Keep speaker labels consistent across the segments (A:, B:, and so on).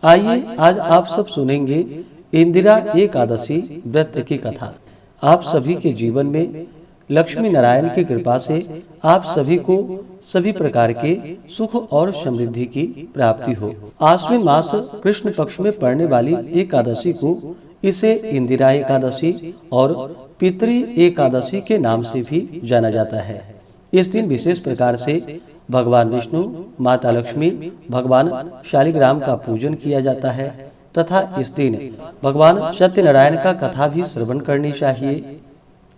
A: आइए आज आप सब सुनेंगे इंदिरा एकादशी व्रत की कथा। आप सभी के जीवन में लक्ष्मी नारायण की कृपा से आप सभी को सभी प्रकार के सुख और समृद्धि की प्राप्ति हो। आश्विन मास कृष्ण पक्ष में पड़ने वाली एकादशी को इसे इंदिरा एकादशी और पितृ एकादशी के नाम से भी जाना जाता है। इस दिन विशेष प्रकार से भगवान विष्णु, माता लक्ष्मी, भगवान शालिग्राम का पूजन किया जाता है तथा इस दिन भगवान सत्यनारायण का कथा भी श्रवण करनी चाहिए।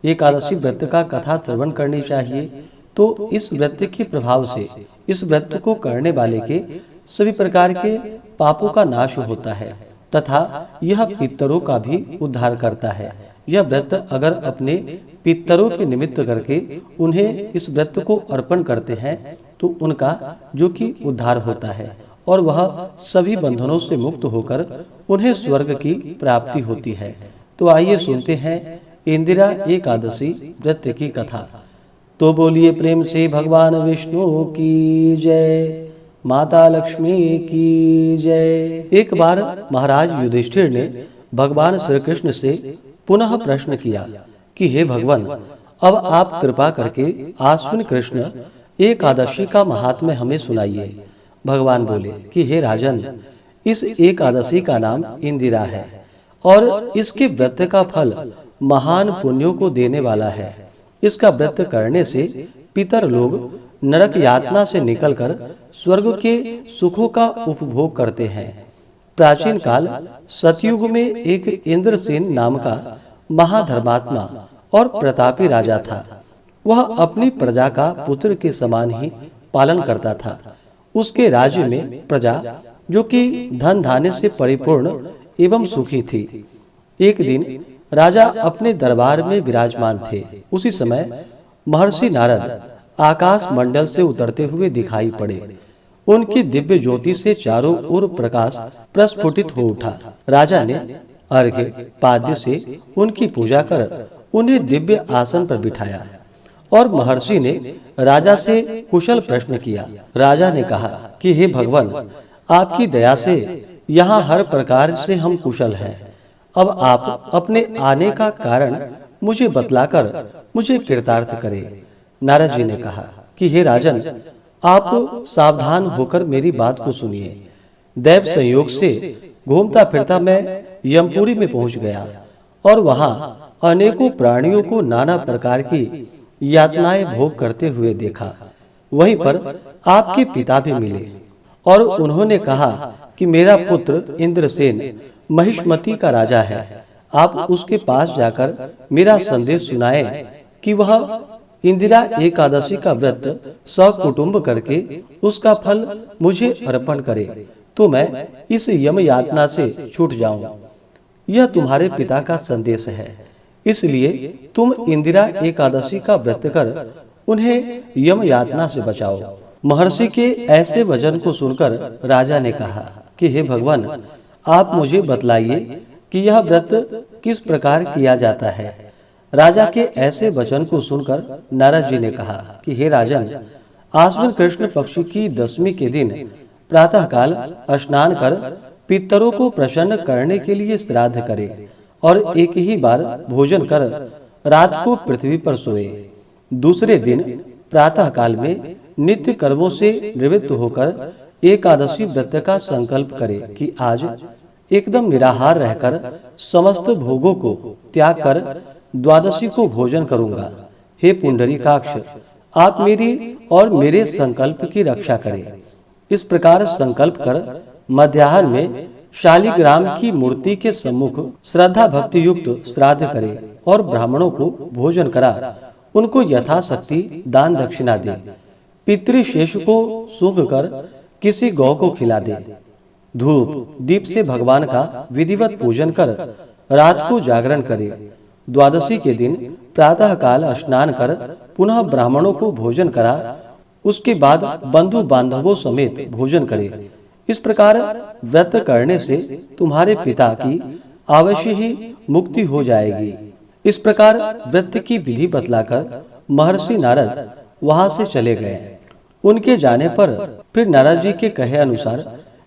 A: एकादशी व्रत का कथा श्रवण करनी चाहिए तो इस व्रत के प्रभाव से इस व्रत को करने वाले के सभी प्रकार के पापों का नाश होता है तथा यह पितरों का भी उद्धार करता है। यह व्रत अगर अपने पितरों के निमित्त करके उन्हें इस व्रत को अर्पण करते हैं तो उनका जो कि उद्धार होता है और वह सभी बंधनों से मुक्त होकर उन्हें स्वर्ग की प्राप्ति होती है। तो आइए सुनते हैं इंदिरा एकादशी व्रत की कथा। तो बोलिए प्रेम से भगवान विष्णु की जय, माता लक्ष्मी की जय। एक बार महाराज युधिष्ठिर ने भगवान श्री कृष्ण से पुनः प्रश्न किया कि हे भगवान, अब आप कृपा करके आश्विन कृष्ण एकादशी का महात्म्य हमें सुनाइए। भगवान बोले कि हे राजन, इस एकादशी का नाम इंदिरा है और इसके व्रत का फल महान पुण्यों को देने वाला है। इसका व्रत करने से पितर लोग नरक यातना से निकलकर स्वर्ग के सुखों का उपभोग करते हैं। प्राचीन काल सतयुग में एक इंद्रसेन नाम का महाधर्मात्मा और प्रतापी राजा था। वह अपनी प्रजा का पुत्र के समान ही पालन करता था। उसके राज्य में प्रजा जो कि धन धान्य से परिपूर्ण एवं सुखी थी। एक दिन राजा अपने दरबार में विराजमान थे। उसी समय महर्षि नारद आकाश मंडल से उतरते हुए दिखाई पड़े। उनकी दिव्य ज्योति से चारों ओर प्रकाश प्रस्फुटित हो उठा। राजा ने अर्घ्य पाद्य से उनकी पूजा कर उन्हें दिव्य आसन पर बिठाया और महर्षि ने राजा से कुशल प्रश्न किया। राजा ने कहा कि हे भगवान, आपकी दया से यहाँ हर प्रकार से हम कुशल हैं। अब आप अपने आने का कारण मुझे बतलाकर मुझे कृतार्थ करें। नारद जी ने कहा कि हे राजन, आप सावधान होकर मेरी बात को सुनिए। दैव संयोग से घूमता फिरता मैं यमपुरी में पहुंच गया और वहां अनेकों प्राणियों को नाना प्रकार की यातनाएं भोग करते हुए देखा। वहीं पर आपके पिता भी मिले और उन्होंने कहा कि मेरा पुत्र इंद्रसेन महिष्मती का राजा है। आप उसके पास जाकर मेरा संदेश सुनाएं कि वह इंदिरा एकादशी का व्रत सकुटुंब करके उसका फल मुझे अर्पण करे तो मैं इस यम यातना से छूट जाऊं। यह तुम्हारे पिता का संदेश है, इसलिए तुम इंदिरा एकादशी का व्रत कर उन्हें यम यातना से बचाओ। महर्षि के ऐसे वचन को सुनकर राजा ने कहा कि हे भगवान, आप मुझे बतलाइए कि यह व्रत किस प्रकार किया जाता है। राजा के ऐसे वचन को सुनकर नारद जी ने कहा कि हे राजन, आश्विन कृष्ण पक्ष की दशमी के दिन प्रातः काल स्नान कर पितरों को प्रसन्न करने के लिए श्राद्ध करे और एक ही बार भोजन कर रात को पृथ्वी पर सोए। दूसरे दिन प्रातः काल में नित्य कर्मों से निवृत्त होकर एकादशी व्रत का संकल्प करे कि आज एकदम निराहार रहकर समस्त भोगों को त्याग कर द्वादशी को भोजन करूंगा। हे पुंडरीकाक्ष, आप मेरी और मेरे संकल्प की रक्षा करें। इस प्रकार संकल्प कर मध्याह्न में शालिग्राम की मूर्ति के सम्मुख श्रद्धा भक्ति युक्त श्राद्ध करे और ब्राह्मणों को भोजन करा उनको यथाशक्ति दान दक्षिणा दे। पितृशेष को सूंघ कर किसी गौ को खिला दे। धूप दीप से भगवान का विधिवत पूजन कर रात को जागरण करे। द्वादशी के दिन प्रातः काल स्नान कर पुनः ब्राह्मणों को भोजन करा। उसके बाद बंधु बांधवों समेत भोजन करे। इस प्रकार व्रत करने से तुम्हारे पिता की अवश्य ही मुक्ति हो जाएगी। इस प्रकार व्रत की विधि बतलाकर महर्षि नारद वहां से चले गए। उनके जाने पर फिर नारद जी के कहे अनुसार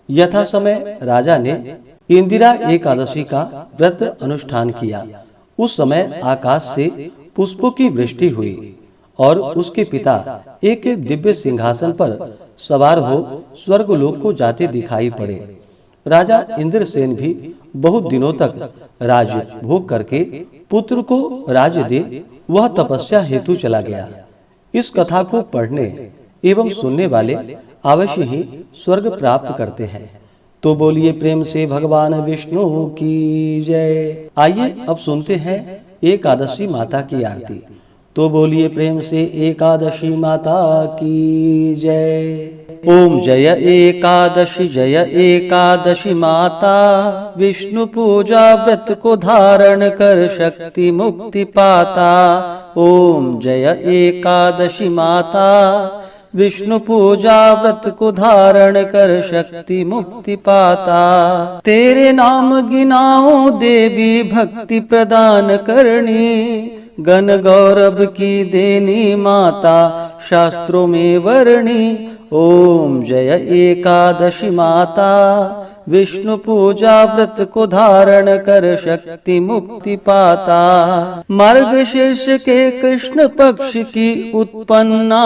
A: यथा समय राजा ने इंदिरा एकादशी का व्रत अनुष्ठान किया। उस समय आकाश से पुष्पों की वृष्टि हुई और उसके पिता एक दिव्य सिंहासन पर सवार हो स्वर्गलोक को जाते दिखाई पड़े। राजा इंद्रसेन भी बहुत दिनों तक राज भोग करके पुत्र को राज्य दे वह तपस्या हेतु चला गया। इस कथा को पढ़ने एवं सुनने वाले अवश्य ही स्वर्ग प्राप्त करते हैं। तो बोलिए प्रेम से भगवान विष्णु की जय। आइए अब सुनते हैं एकादशी माता की आरती। तो बोलिए प्रेम से एकादशी माता की जय। ओम जय एकादशी माता, विष्णु पूजा व्रत को धारण कर शक्ति मुक्ति पाता। ओम जय एकादशी माता, विष्णु पूजा व्रत को धारण कर शक्ति मुक्ति पाता। तेरे नाम गिनाओ देवी भक्ति प्रदान करनी, गण गौरव की देनी माता शास्त्रों में वर्णी। ओम जय एकादशी माता, विष्णु पूजा व्रत को धारण कर शक्ति मुक्ति पाता। मार्गशीर्ष के कृष्ण पक्ष की उत्पन्ना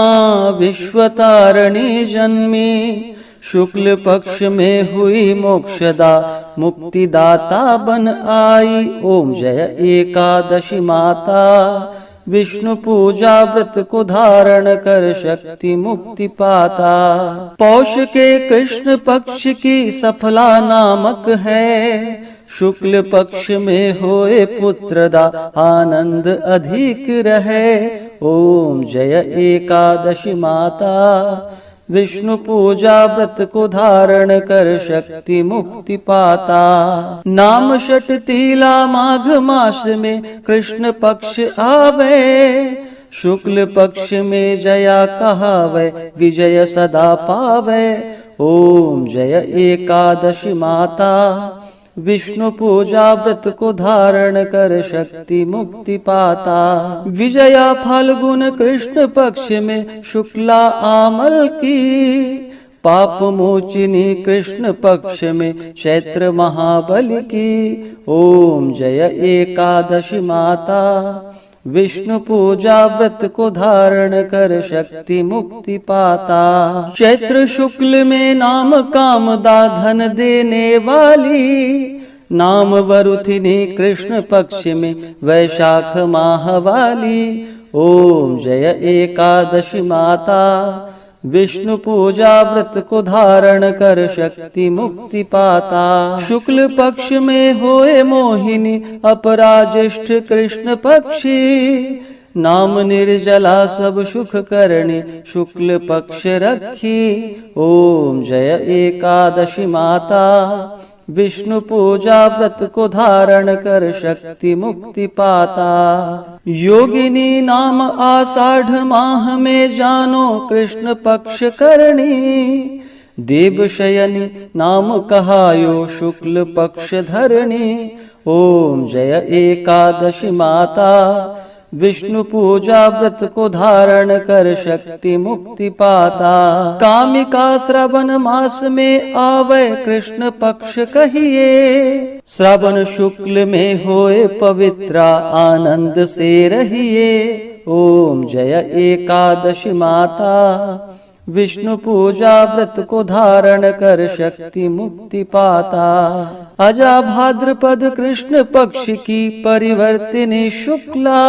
A: विश्वतारिणी जन्मी, शुक्ल पक्ष में हुई मोक्षदा मुक्तिदाता बन आई। ओम जय एकादशी माता, विष्णु पूजा व्रत को धारण कर शक्ति मुक्ति पाता। पौष के कृष्ण पक्ष की सफला नामक है, शुक्ल पक्ष में होए पुत्रदा आनंद अधिक रहे। ओम जय एकादशी माता, विष्णु पूजा व्रत को धारण कर शक्ति मुक्ति पाता। नाम षट तीला माघ मास में कृष्ण पक्ष आवे, शुक्ल पक्ष में जया कहावे विजय सदा पावे। ओम जय एकादशी माता, विष्णु पूजा व्रत को धारण कर शक्ति मुक्ति पाता। विजया फाल्गुन कृष्ण पक्ष में शुक्ला आमल की, पाप मोचिनी कृष्ण पक्ष में चैत्र महाबली की। ओम जय एकादशी माता, विष्णु पूजा व्रत को धारण कर शक्ति मुक्ति पाता। चैत्र शुक्ल में नाम कामदा धन देने वाली, नाम वरुथिनी कृष्ण पक्ष में वैशाख माह वाली। ओम जय एकादशी माता, विष्णु पूजा व्रत को धारण कर शक्ति मुक्ति पाता। शुक्ल पक्ष में होए मोहिनी अपराज्येष्ठ कृष्ण पक्षी, नाम निर्जला सब सुख करणी शुक्ल पक्ष रखी। ओम जय एकादशी माता, विष्णु पूजा व्रत को धारण कर शक्ति मुक्ति पाता। योगिनी नाम आषाढ़ माह में जानो कृष्ण पक्ष करणी, देव शयनी नाम कहायो शुक्ल पक्ष धरणी। ओम जय एकादशी माता, विष्णु पूजा व्रत को धारण कर शक्ति मुक्ति पाता। कामिका श्रवण मास में आवे कृष्ण पक्ष कहिए, श्रवण शुक्ल में होए पवित्रा आनंद से रहिए। ओम जय एकादशी माता, विष्णु पूजा व्रत को धारण कर शक्ति मुक्ति पाता। अजा भाद्रपद कृष्ण पक्ष की परिवर्तिनी शुक्ला,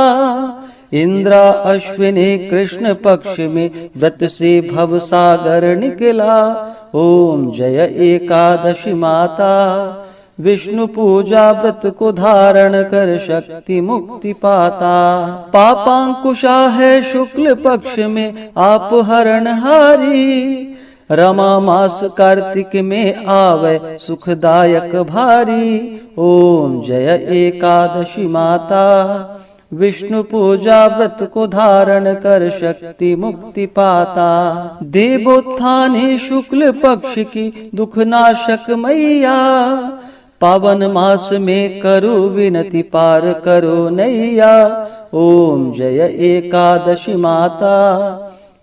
A: इंद्रा अश्विनी कृष्ण पक्ष में व्रत से भव सागर निकला। ओम जय एकादशी माता, विष्णु पूजा व्रत को धारण कर शक्ति मुक्ति पाता। पापांकुशा है शुक्ल पक्ष में आप हरणहारी, रमा मास कार्तिक में आवे सुखदायक भारी। ओम जय एकादशी माता, विष्णु पूजा व्रत को धारण कर शक्ति मुक्ति पाता। देवोत्थानी शुक्ल पक्ष की दुखनाशक मैया, पावन मास में करो विनति पार करो नैया। ओम जय एकादशी माता,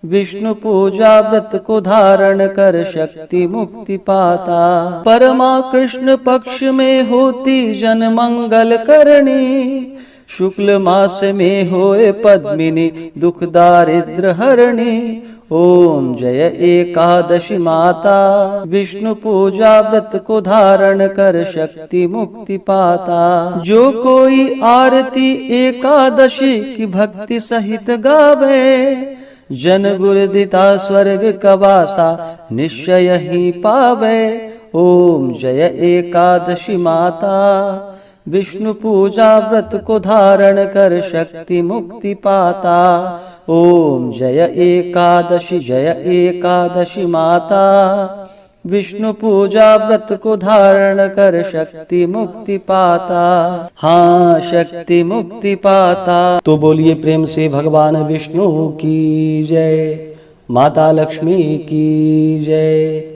A: विष्णु पूजा व्रत को धारण कर शक्ति मुक्ति पाता। परमा कृष्ण पक्ष में होती जन मंगल करणी, शुक्ल मास में होए पद्मिनी दुख दारिद्र हरणी। ओम जय एकादशी माता, विष्णु पूजा व्रत को धारण कर शक्ति मुक्ति पाता। जो कोई आरती एकादशी की भक्ति सहित गावे, जन गुरुदिता स्वर्ग का वासा निश्चय ही पावे। ओम जय एकादशी माता, विष्णु पूजा व्रत को धारण कर शक्ति मुक्ति पाता। ओम जय एकादशी माता, विष्णु पूजा व्रत को धारण कर शक्ति मुक्ति पाता। हाँ, शक्ति मुक्ति पाता। तो बोलिए प्रेम से भगवान विष्णु की जय, माता लक्ष्मी की जय।